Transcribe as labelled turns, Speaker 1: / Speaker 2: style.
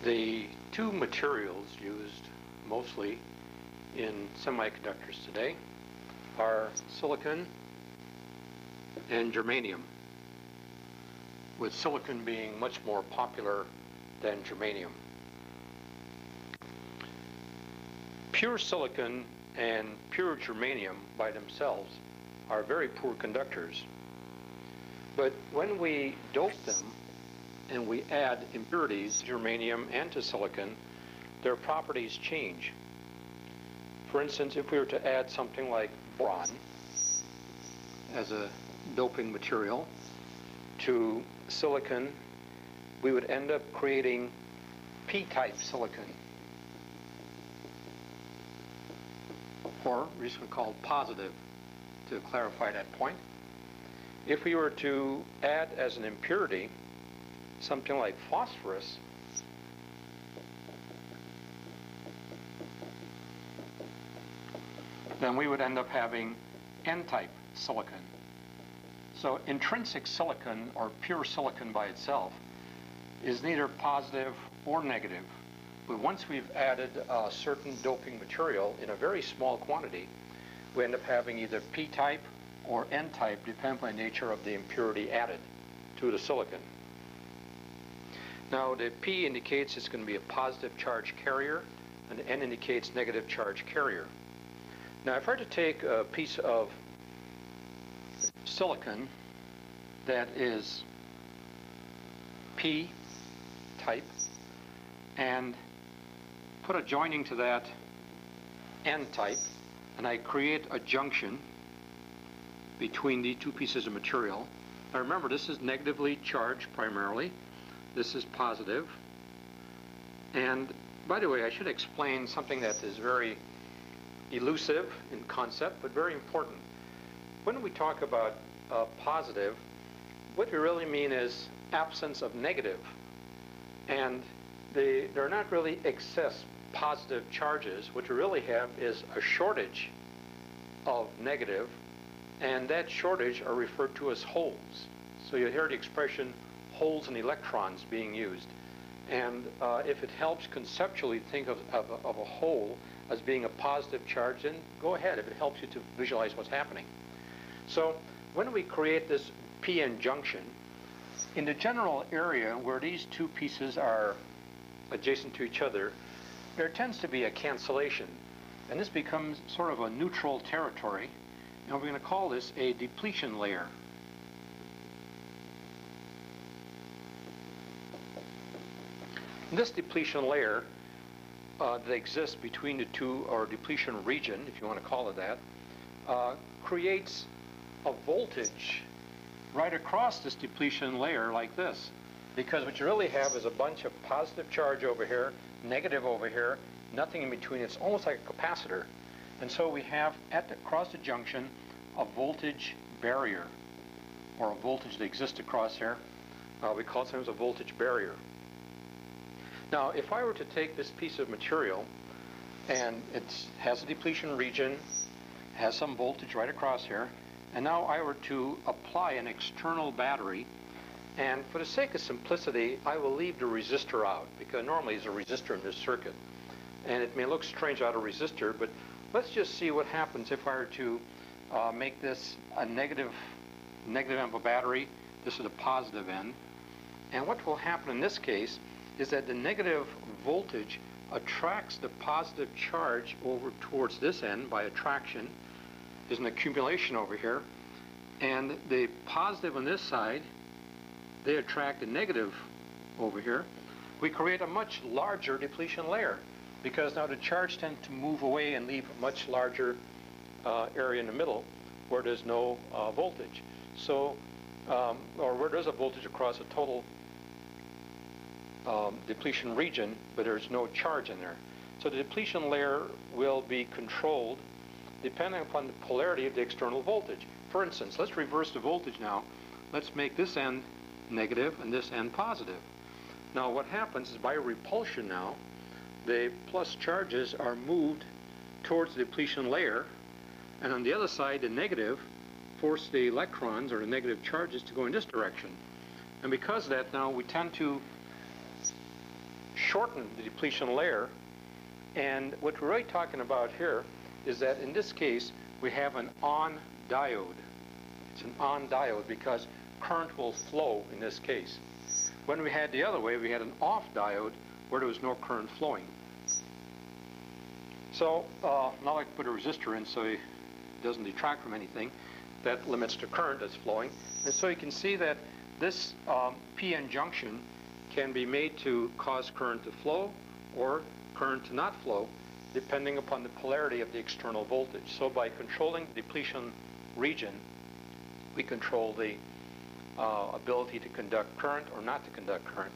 Speaker 1: The two materials used mostly in semiconductors today are silicon and germanium, with silicon being much more popular than germanium. Pure silicon and pure germanium by themselves are very poor conductors. But when we dope them and we add impurities, germanium and to silicon, their properties change. For instance, if we were to add something like boron as a doping material to silicon, we would end up creating P-type silicon, or recently called positive, to clarify that point. If we were to add as an impurity something like phosphorus, then we would end up having N-type silicon. So intrinsic silicon, or pure silicon by itself, is neither positive or negative. But once we've added a certain doping material in a very small quantity, we end up having either P-type or N-type, depending on the nature of the impurity added to the silicon. Now, the P indicates it's going to be a positive charge carrier, and N indicates negative charge carrier. Now, if I were to take a piece of silicon that is P-type and put a joining to that N-type, and I create a junction between the two pieces of material. Now remember, this is negatively charged primarily. This is positive. And by the way, I should explain something that is very elusive in concept, but very important. When we talk about positive, what we really mean is absence of negative. And they're not really excess positive charges. What we really have is a shortage of negative, and that shortage are referred to as holes. So you hear the expression holes in electrons being used. And if it helps conceptually think of a hole as being a positive charge, then go ahead if it helps you to visualize what's happening. So when we create this p-n junction, in the general area where these two pieces are adjacent to each other, there tends to be a cancellation. And this becomes sort of a neutral territory. And we're going to call this a depletion layer. This depletion layer that exists between the two, or depletion region, if you want to call it that, creates a voltage right across this depletion layer like this. Because what you really have is a bunch of positive charge over here, negative over here, nothing in between. It's almost like a capacitor. And so we have across the junction a voltage barrier, or a voltage that exists across here. We call it sometimes a voltage barrier. Now, if I were to take this piece of material, and it has a depletion region, has some voltage right across here, and now I were to apply an external battery, and for the sake of simplicity, I will leave the resistor out, because normally there's a resistor in this circuit. And it may look strange without a resistor, but let's just see what happens if I were to make this a negative end of a battery. This is a positive end. And what will happen in this case is that the negative voltage attracts the positive charge over towards this end by attraction. There's an accumulation over here. And the positive on this side, they attract the negative over here. We create a much larger depletion layer, because now the charge tends to move away and leave a much larger area in the middle where there's no voltage. So, or where there's a voltage across a total depletion region, but there's no charge in there. So the depletion layer will be controlled depending upon the polarity of the external voltage. For instance, let's reverse the voltage now. Let's make this end negative and this end positive. Now what happens is, by repulsion now, the plus charges are moved towards the depletion layer, and on the other side, the negative force the electrons, or the negative charges, to go in this direction. And because of that, now we tend to shorten the depletion layer. And what we're really talking about here is that in this case, we have an on diode. It's an on diode because current will flow in this case. When we had the other way, we had an off diode where there was no current flowing. So now I can put a resistor in so it doesn't detract from anything. That limits the current that's flowing. And so you can see that this PN junction can be made to cause current to flow or current to not flow, depending upon the polarity of the external voltage. So by controlling the depletion region, we control the ability to conduct current or not to conduct current.